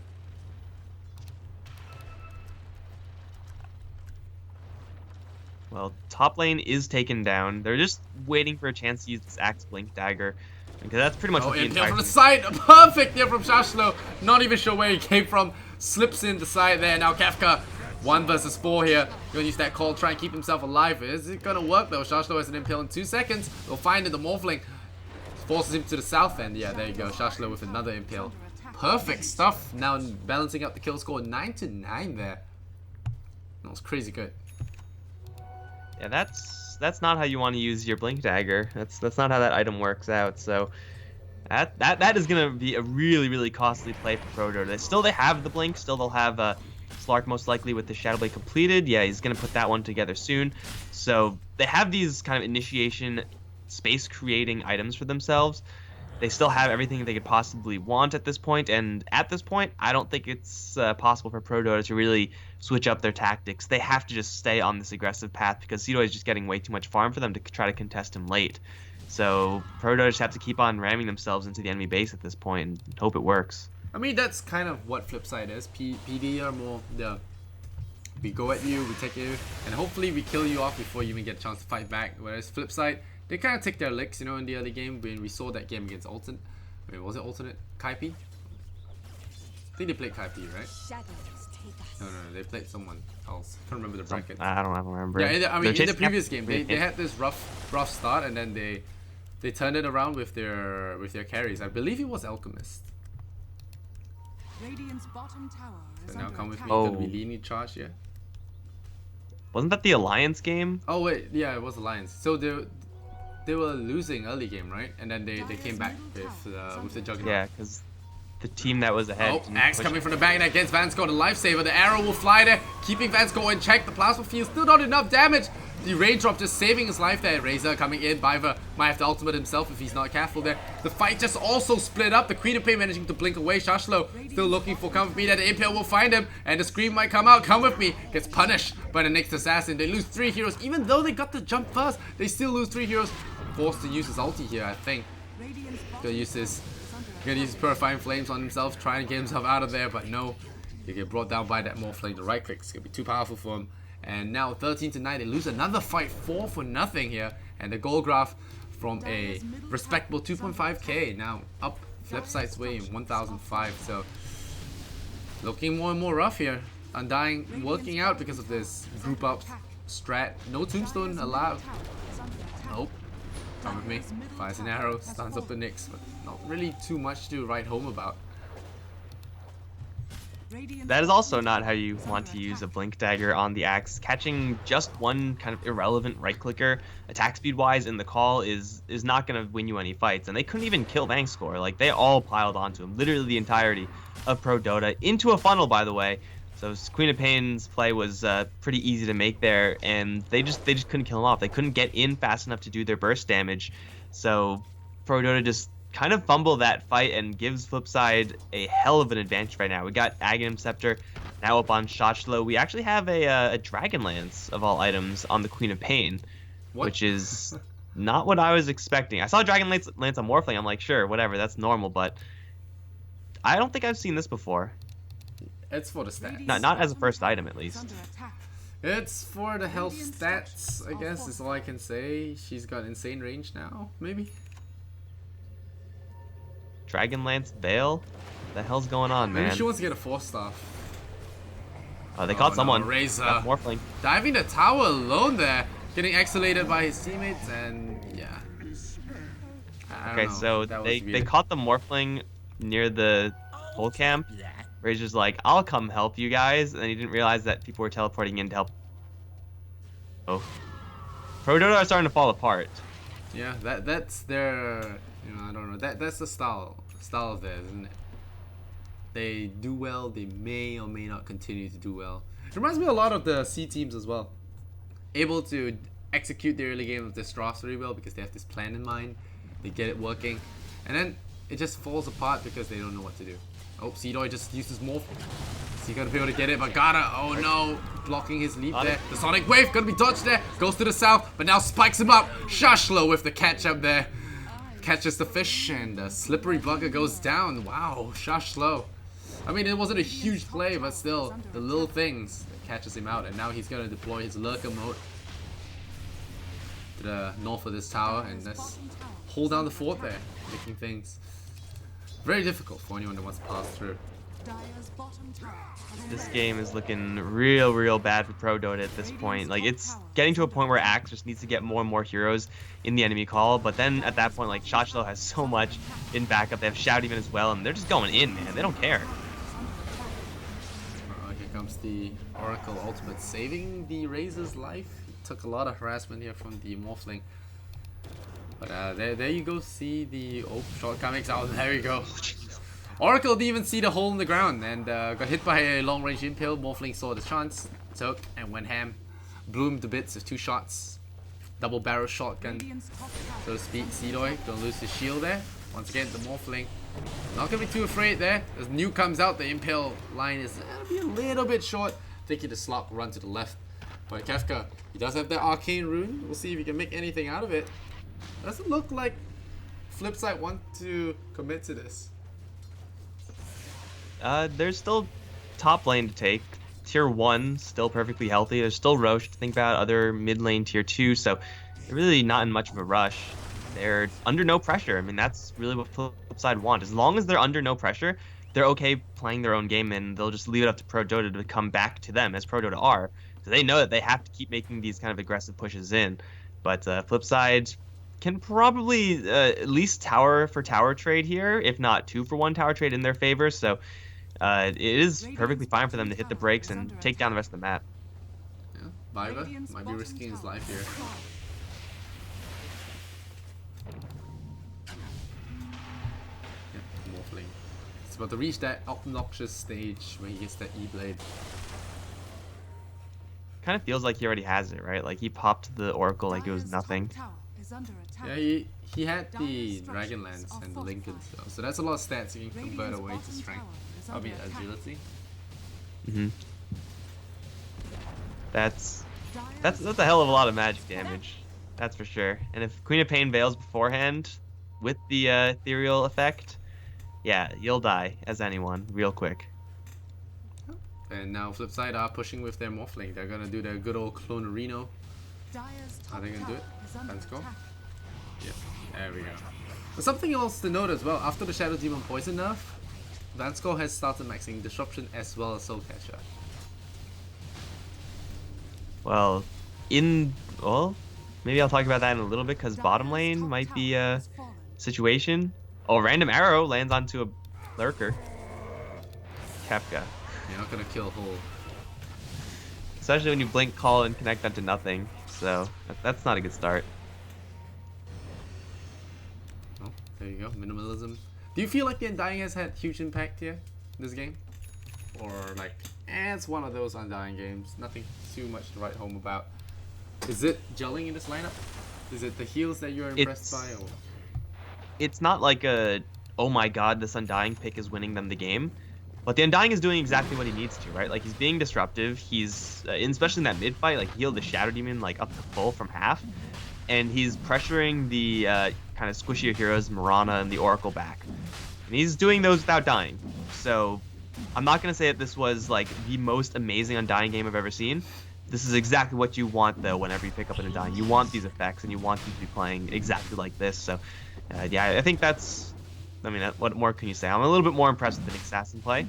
Well, top lane is taken down. They're just waiting for a chance to use this Axe Blink Dagger. Because that's pretty much what the entire from the side. Perfect there from Shashlo. Not even sure where he came from. Slips in the side there. Now Kafka, 1 versus 4 here. Gonna use that call, try and keep himself alive. Is it gonna work though? Shashlo has an impale in 2 seconds. They'll find it. The Morphling forces him to the south end. Yeah, there you go. Shashlo with another impale. Perfect stuff. Now balancing up the kill score, 9-9 there. That was crazy good. Yeah, that's not how you want to use your Blink Dagger. That's not how that item works out. So that is gonna be a really costly play for Prodota. They have the Blink. Still they'll have Slark most likely with the Shadow Blade completed. Yeah, he's gonna put that one together soon. So they have these kind of initiation space creating items for themselves. They still have everything they could possibly want at this point, and at this point, I don't think it's possible for Prodota to really switch up their tactics. They have to just stay on this aggressive path because Cito is just getting way too much farm for them to try to contest him late. So Prodota just have to keep on ramming themselves into the enemy base at this point and hope it works. I mean, that's kind of what Flipside is. PD are more we go at you, we take you, and hopefully we kill you off before you even get a chance to fight back. Whereas Flipside, they kind of take their licks, you know, in the early game when we saw that game against Alternate. Wait, was it Alternate? Kaipi? I think they played Kaipi, right? No, they played someone else. I can't remember the bracket. I don't remember. Yeah, I mean, in the previous game, they had this rough start, and then they turned it around with their carries. I believe it was Alchemist. Radiant's bottom tower is So now come with me. Oh. Gonna be leaning charge here. Wasn't that the Alliance game? Oh wait, yeah, it was Alliance. So they were losing early game, right? And then they came back with the Juggernaut. Yeah, because the team that was ahead. Oh, Axe coming from the back that gets Vansco the lifesaver. The arrow will fly there, keeping Vansco in check. The plasma field still not enough damage. The raindrop just saving his life there. Razor coming in. Biver might have to ultimate himself if he's not careful there. The fight just also split up. The Queen of Pain managing to blink away. Shashlo still looking for Come With Me. That the Impale will find him. And the scream might come out. Come With Me gets punished by the next assassin. They lose 3 heroes. Even though they got the jump first, they still lose 3 heroes. Forced to use his ulti here, I think. Gonna use his Purifying Flames on himself, trying to get himself out of there, but no. He get brought down by that Morphling. The right click is gonna be too powerful for him. And now 13-9, they lose another fight, 4-0 here. And the goal graph from a respectable 2.5k now up Flipside's way in 1005. So looking more and more rough here. Undying working out because of this group up strat. No tombstone allowed. Nope. Come with me. Fires an arrow, stuns up the Nyx, but not really too much to write home about. that is also not how you want to use a Blink Dagger on the Axe. Catching just one kind of irrelevant right-clicker, attack speed-wise, in the call is not going to win you any fights. And they couldn't even kill Vangscore. Like, they all piled onto him. Literally the entirety of Pro Dota. Into a funnel, by the way. So Queen of Pain's play was pretty easy to make there. And they just couldn't kill him off. They couldn't get in fast enough to do their burst damage. So Pro Dota just kind of fumble that fight and gives Flipside a hell of an advantage right now. We got Aghanim Scepter now up on Shotchlo. We actually have a Dragon Lance of all items on the Queen of Pain, which is not what I was expecting. I saw Dragon Lance on Morphling. I'm like, sure, whatever, that's normal, but I don't think I've seen this before. It's for the stats. Not as a first item, at least. It's for the health stats, I guess, is all I can say. She's got insane range now, maybe? Dragon Lance Veil? What the hell's going on, man? Maybe she wants to get a 4-star. Oh, they caught someone. Razor. Morphling. Diving the tower alone there. Getting exolated by his teammates, and yeah. Okay, so they caught the Morphling near the whole camp. Razor's like, I'll come help you guys. And he didn't realize that people were teleporting in to help. Oh. Pro Dota are starting to fall apart. Yeah, that's their... You know, I don't know. That's the style of theirs, isn't it? They do well. They may or may not continue to do well. It reminds me a lot of the C teams as well. Able to execute the early game of this draft very well because they have this plan in mind. They get it working, and then it just falls apart because they don't know what to do. Oh, Seedoy just uses Morph. So you gotta be able to get it, but gotta. Oh no, blocking his leap there. The Sonic Wave gonna be dodged there. Goes to the south, but now spikes him up. Shashlo with the catch up there. Catches the fish, and the slippery bugger goes down. Wow, Shashlo. I mean, it wasn't a huge play, but still, the little things that catches him out. And now he's gonna deploy his lurker mode to the north of this tower, and let's hold down the fort there, making things very difficult for anyone that wants to pass through. This game is looking real bad for Pro Dota at this point. Like, it's getting to a point where Axe just needs to get more and more heroes in the enemy call, but then at that point, like, Shotchlo has so much in backup. They have Shout even as well, and they're just going in, man. They don't care. Here comes the Oracle Ultimate, saving the Razor's life. He took a lot of harassment here from the Morphling. But there you go, see the shortcomings. Oh, there we go. Oracle didn't even see the hole in the ground and got hit by a long-range impale. Morphling saw the chance, took and went ham. Blew him to bits with 2 shots. Double barrel shotgun, so to speak. Seedoy gonna lose his shield there. Once again, the Morphling not gonna be too afraid there. As New comes out, the impale line is gonna be a little bit short. Taking the slop run to the left. But Kefka, he does have that arcane rune. We'll see if he can make anything out of it. Doesn't look like Flipside want to commit to this. There's still top lane to take. Tier 1 still perfectly healthy. There's still Roche to think about, other mid lane tier 2, so they're really not in much of a rush. They're under no pressure. I mean, that's really what Flipside want. As long as they're under no pressure, they're okay playing their own game, and they'll just leave it up to Pro Dota to come back to them, as Pro Dota are. So they know that they have to keep making these kind of aggressive pushes in. But Flipside can probably at least tower for tower trade here, if not 2-for-1 tower trade in their favor. So it is perfectly fine for them to hit the brakes and take down the rest of the map. Yeah, Viva might be risking his life here. Yeah, Morphling. It's about to reach that obnoxious stage where he gets that E-Blade. Kind of feels like he already has it, right? Like, he popped the Oracle like it was nothing. Yeah, he had the Dragon Lance and the Lincoln, so that's a lot of stats you can convert away to strength. I'll be agility. That's a hell of a lot of magic damage, that's for sure. And if Queen of Pain Veils beforehand with the ethereal effect, yeah, you'll die as anyone real quick. And now Flipside are pushing with their Morphling. They're gonna do their good old Clonarino. Are they gonna do it? Let's go. Yeah, there we go. But something else to note as well, after the Shadow Demon Poison nerf, Vansco has started maxing Disruption as well as Soul Catcher. Well, maybe I'll talk about that in a little bit, because bottom lane might be a situation. Oh, random arrow lands onto a lurker. Kefka. You're not gonna kill whole. Especially when you blink, call, and connect onto nothing. So that's not a good start. Oh, there you go. Minimalism. Do you feel like the Undying has had huge impact here in this game? Or like, it's one of those Undying games. Nothing too much to write home about. Is it gelling in this lineup? Is it the heals that you're impressed by? Or? It's not like a, oh my god, this Undying pick is winning them the game. But the Undying is doing exactly what he needs to, right? Like, he's being disruptive. He's, especially in that mid fight, like, he healed the Shadow Demon, like, up to full from half. And he's pressuring the kind of squishier heroes, Mirana and the Oracle back. And he's doing those without dying. So, I'm not going to say that this was, like, the most amazing Undying game I've ever seen. This is exactly what you want, though, whenever you pick up an Undying. You want these effects, and you want them to be playing exactly like this. So, yeah, I think that's... I mean, what more can you say? I'm a little bit more impressed with the Assassin play.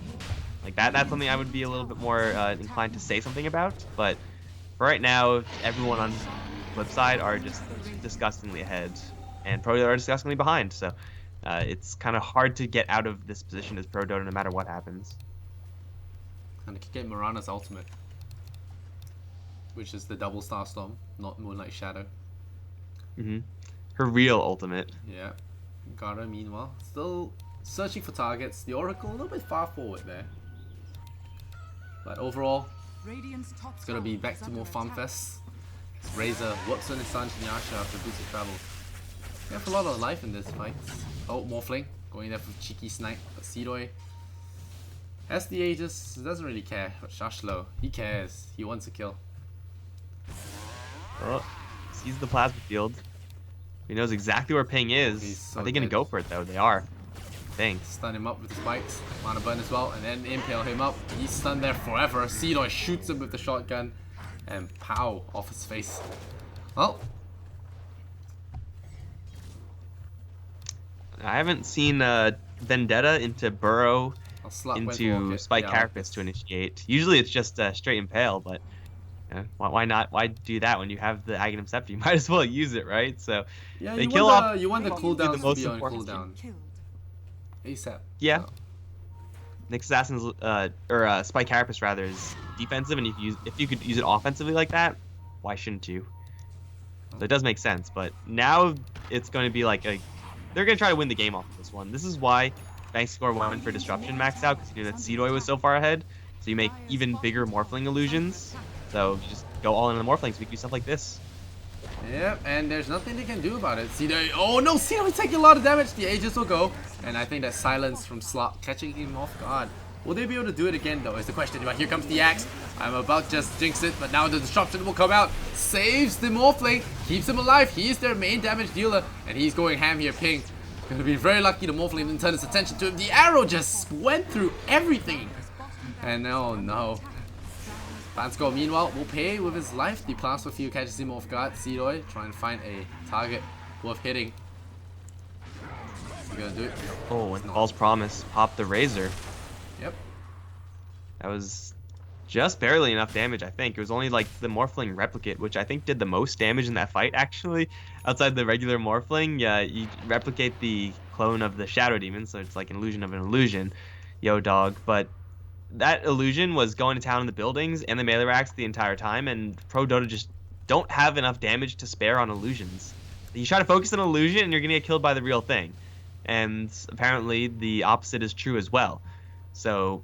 Like, that's something I would be a little bit more inclined to say something about. But for right now, everyone on Flipside are just disgustingly ahead. And Prodota are disgustingly behind. So it's kind of hard to get out of this position as Prodota no matter what happens. And I could get Mirana's ultimate, which is the double Starstorm, not Moonlight Shadow. Her real ultimate. Yeah. Gara, meanwhile, still searching for targets. The Oracle a little bit far forward there. But overall, it's going to be back to more farm fests. Razor works on his son Yasha after boosted travel. We have a lot of life in this fight. Oh, Morphling going there for cheeky snipe. But Seedoy has the Aegis, doesn't really care. But Shashlo, he cares. He wants a kill. Oh, sees the plasma field. He knows exactly where Ping is. So are they going to go for it, though? They are. Dang. Stun him up with the spikes. Mana burn as well. And then impale him up. He's stunned there forever. Seedoy shoots him with the shotgun. And pow, off his face. Well. I haven't seen Vendetta into Burrow into Spike Carapace to initiate. Usually it's just straight impale, but... why not? Why do that when you have the Aghanim Scepter? You might as well use it, right? So yeah, they you want the cooldown to be on cooldown. ASAP. Yeah. So. Nyx Assassin's or Spike Carapace rather is defensive, and if you could use it offensively like that, why shouldn't you? So it does make sense, but now it's going to be like they're going to try to win the game off of this one. This is why Bank Score went for Disruption maxed out, because you knew that Seedoy was so far ahead. So you make even bigger Morphling illusions. So you just go all in on the Morphling so we can do stuff like this. Yep, and there's nothing they can do about it. Seedoy, oh no, Seedoy taking a lot of damage. The Aegis will go. And I think that silence from Slot catching him off guard. Will they be able to do it again though is the question. But here comes the axe. I'm about to just jinx it, but now the disruption will come out. Saves the Morphling, keeps him alive. He is their main damage dealer. And he's going ham here, Ping. Gonna be very lucky the Morphling didn't turn his attention to him. The arrow just went through everything. And oh no. Bansko, meanwhile, will pay with his life. The Plasma Field catches him off guard. Seedoy trying to find a target worth hitting. He's gonna do it. Oh, and False Promise popped the Razor. Yep. That was just barely enough damage, I think. It was only like the Morphling Replicate, which I think did the most damage in that fight, actually. Outside the regular Morphling, yeah, you replicate the clone of the Shadow Demon, so it's like an illusion of an illusion. Yo, dog. But that illusion was going to town in the buildings and the melee racks the entire time, and Prodota just don't have enough damage to spare on illusions. You try to focus on illusion and you're going to get killed by the real thing. And apparently the opposite is true as well. So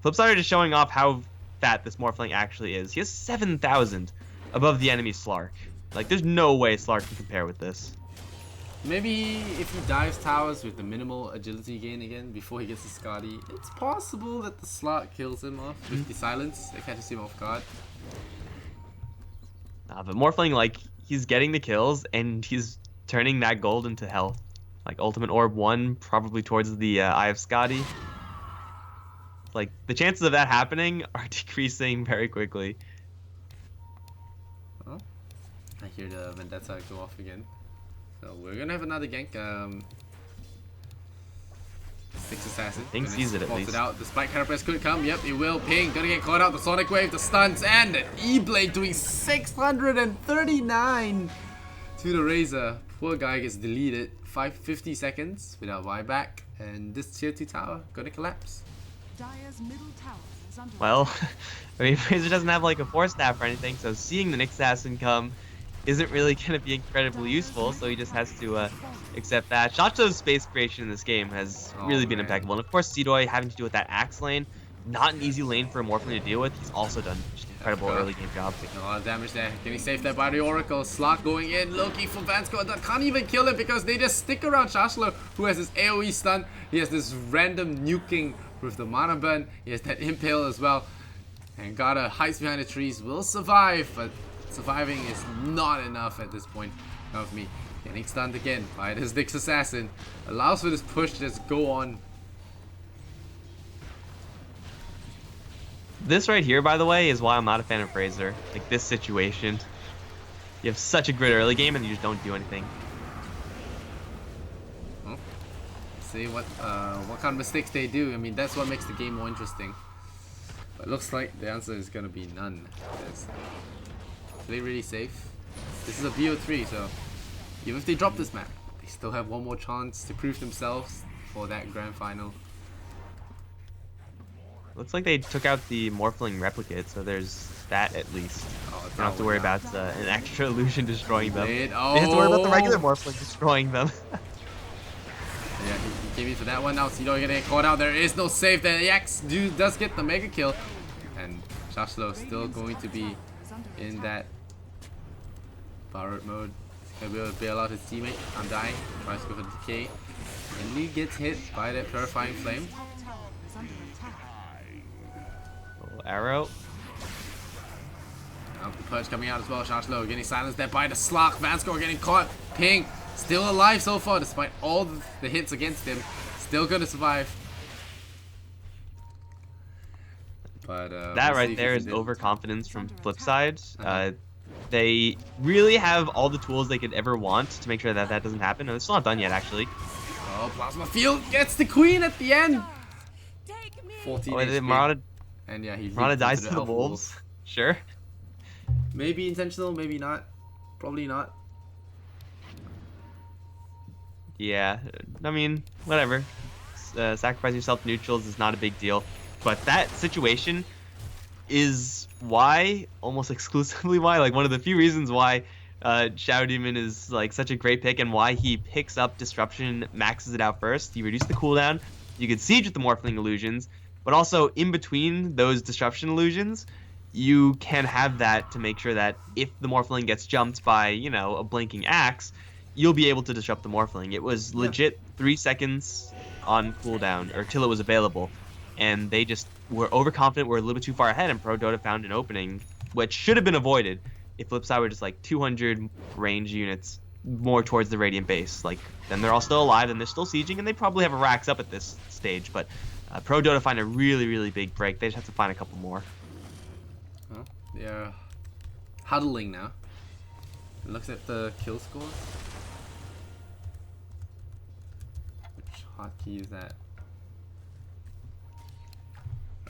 Flipside are just showing off how fat this Morphling actually is. He has 7,000 above the enemy Slark. Like, there's no way Slark can compare with this. Maybe if he dives towers with the minimal agility gain again before he gets the Skadi, it's possible that the Slark kills him off with the silence that catches him off guard. But Morphling, like, he's getting the kills and he's turning that gold into health. Like, Ultimate Orb 1 probably towards the Eye of Skadi. Like, the chances of that happening are decreasing very quickly. Oh, I hear the Vendetta go off again. So we're gonna have another gank. 6 Assassin. Ping sees it at least. Out. The Spike Carapace could come. Yep, it will. Ping gonna get caught out. The Sonic Wave, the stuns, and the E-Blade doing 639 to the Razor. Poor guy gets deleted. 50 seconds without buyback, and this tier 2 tower gonna collapse. Dire's middle tower is well, I mean, Fraser doesn't have like a force staff or anything, so seeing the Nyx assassin come isn't really going to be incredibly useful, so he just has to accept that. Shachto's space creation in this game has really been impeccable, and of course Seedoy having to deal with that Axe lane, not an easy lane for a Morphling to deal with. He's also done just incredible early game job. Taking a lot of damage there. Getting saved there by the Oracle. Slot going in, looking for Vansko. That can't even kill him because they just stick around Shashlo, who has his AoE stun. He has this random nuking with the mana burn. He has that impale as well. And Gata hides behind the trees, will survive, but surviving is not enough at this point of me. Getting stunned again by this Nyx assassin. Allows for this push to just go on. This right here, by the way, is why I'm not a fan of Fraser. Like, this situation. You have such a great early game and you just don't do anything. Well, see what kind of mistakes they do. I mean, that's what makes the game more interesting. But it looks like the answer is gonna be none. Play really safe. This is a BO3, so even if they drop this map, they still have one more chance to prove themselves for that grand final. Looks like they took out the Morphling replicate, so there's that at least. Oh, you don't have to worry about an extra illusion destroying them. Oh. You have to worry about the regular Morphling destroying them. Yeah, he came in for that one. Now Seedoy getting caught out. There is no save there. The Axe does get the mega kill. And Shashlo still going to be in that Barret mode. He'll be able to bail out his teammate. I'm dying. Tries to go for the decay. And he gets hit by that Purifying Flame. Little arrow. Now the Purge coming out as well. Shashlo getting silenced there by the Slark. Vansko getting caught. Ping still alive so far despite all the hits against him. Still going to survive. But that we'll right there is overconfidence from Flipside. They really have all the tools they could ever want to make sure that that doesn't happen. And it's not done yet, actually. Oh, Plasma Field gets the Queen at the end. 14 HP. Marauder, and yeah, he dies to the wolves. Sure. Maybe intentional, maybe not. Probably not. Yeah, I mean, whatever. Sacrificing yourself to neutrals is not a big deal. But that situation is why, almost exclusively why, like one of the few reasons why Shadow Demon is like such a great pick and why he picks up Disruption, maxes it out first. You reduce the cooldown, you can siege with the Morphling illusions, but also in between those Disruption illusions, you can have that to make sure that if the Morphling gets jumped by, you know, a blinking axe, you'll be able to disrupt the Morphling. It was legit 3 seconds on cooldown, or till it was available. And they just were overconfident, were a little bit too far ahead, and Prodota found an opening, which should have been avoided if Flipside were just like 200 range units more towards the Radiant base. Like, then they're all still alive, and they're still sieging, and they probably have a racks up at this stage, but Prodota find a really, really big break. They just have to find a couple more. Well, they're huddling now. It looks at the kill score. Which hotkey is that?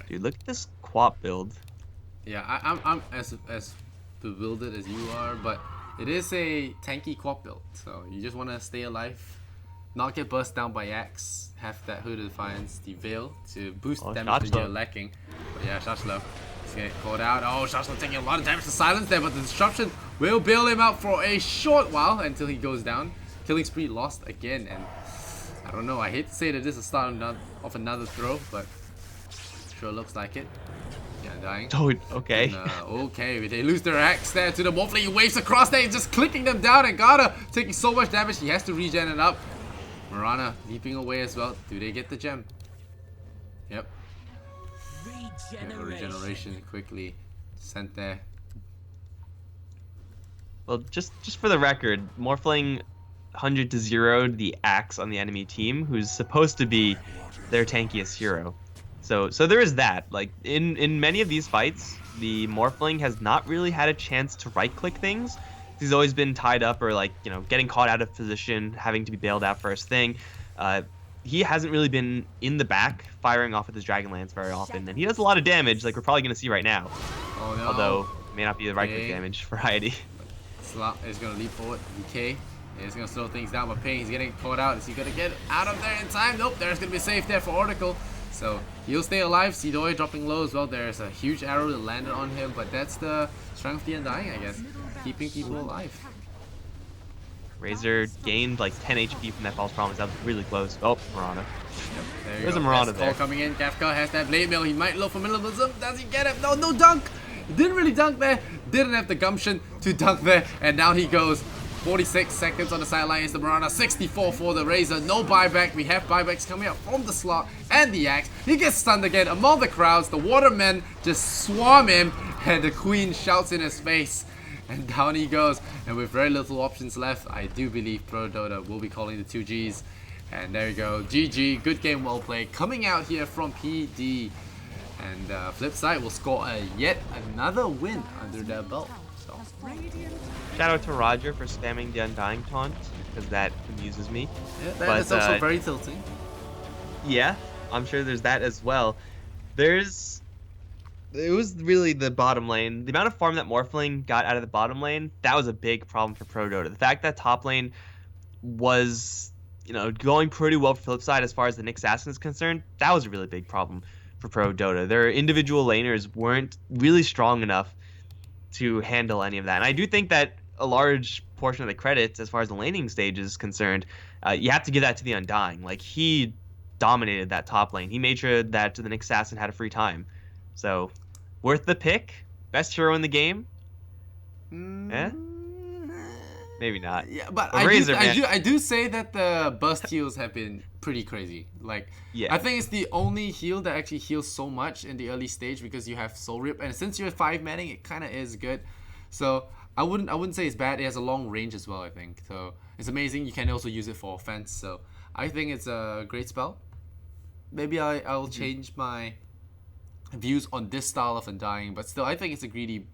Dude, look at this Quap build. Yeah, I'm as bewildered as you are, but it is a tanky Quap build, so you just want to stay alive, not get burst down by Axe, have that Hood of Defiance, the Veil to boost damage that you're lacking. But yeah, Shashlo is getting caught out. Oh, Shashlo taking a lot of damage to silence there, but the Disruption will bail him out for a short while until he goes down. Killing spree lost again, and I don't know, I hate to say that this is the start of another throw, but sure looks like it. Yeah, dying. Oh, okay. And, okay, they lose their axe there to the Morphling. He waves across there, he's just clicking them down, and Gata taking so much damage, he has to regen it up. Mirana leaping away as well. Do they get the gem? Yep. Regeneration quickly sent there. Well, just for the record, Morphling 100 to 0'd the axe on the enemy team, who's supposed to be their tankiest hero. So there is that. Like, in many of these fights, the Morphling has not really had a chance to right-click things. He's always been tied up or, like, you know, getting caught out of position, having to be bailed out first thing. He hasn't really been in the back, firing off with his Dragon Lance very often, and he does a lot of damage, like we're probably going to see right now. Oh, no. Although, it may not be the right-click damage variety. Slot is going to leap forward. DK is going to slow things down, but Ping is getting caught out. Is he going to get out of there in time? Nope, there's going to be a save there for Oracle. So he'll stay alive. Sidoi dropping low as well. There's a huge arrow that landed on him, but that's the strength of the Undying, I guess. Keeping people alive. Razor gained like 10 HP from that false promise. That was really close. Oh, Miranda. Yep, There's a Miranda there. Coming in. Kafka has that blade mail. He might look for minimalism. Does he get it? No, no dunk. He didn't really dunk there. Didn't have the gumption to dunk there. And down he goes. 46 seconds on the sideline is the Miranda. 64 for the Razor. No buyback. We have buybacks coming up from the slot and the axe. He gets stunned again among the crowds. The Watermen just swarm him. And the Queen shouts in his face. And down he goes. And with very little options left, I do believe Prodota will be calling the 2Gs. And there you go. GG. Good game, well played. Coming out here from PD. And Flipside will score yet another win under their belt. So. Shout out to Roger for spamming the Undying taunt, because that amuses me. Yeah, that's also very tilting. Yeah, I'm sure there's that as well. It was really the bottom lane. The amount of farm that Morphling got out of the bottom lane, that was a big problem for Prodota. The fact that top lane was, going pretty well for Flipside as far as the Nyx Assassin is concerned, that was a really big problem for Prodota. Their individual laners weren't really strong enough to handle any of that. And I do think that a large portion of the credit, as far as the laning stage is concerned, you have to give that to the Undying. Like, he dominated that top lane. He made sure that the Nyx Assassin had a free time. So, worth the pick. Best hero in the game. Eh? Maybe not. Yeah, but I do say that the burst heals have been pretty crazy. Like, yeah. I think it's the only heal that actually heals so much in the early stage because you have Soul Rip, and since you're 5-manning, it kind of is good. So I wouldn't say it's bad. It has a long range as well, I think. So it's amazing. You can also use it for offense. So I think it's a great spell. Maybe I'll change my views on this style of Undying, but still, I think it's a greedy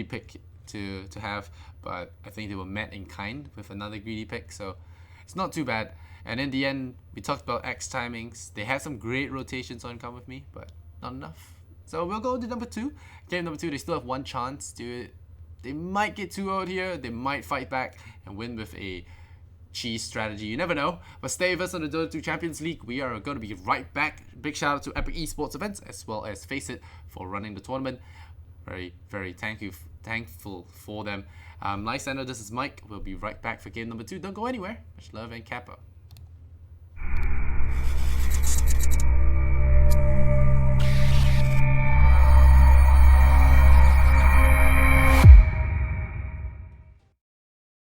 pick to have. But I think they were met in kind with another greedy pick, so it's not too bad. And in the end, we talked about X timings. They had some great rotations on Come With Me, but not enough. So we'll go to number 2. Game number 2, they still have one chance to. They might get 2-0 here. They might fight back and win with a cheese strategy. You never know. But stay with us on the Dota 2 Champions League. We are going to be right back. Big shout out to Epic Esports Events as well as Face It for running the tournament. Very, very thankful for them. Lysander, this is Mike. We'll be right back for game number 2. Don't go anywhere. Much love and Kappa.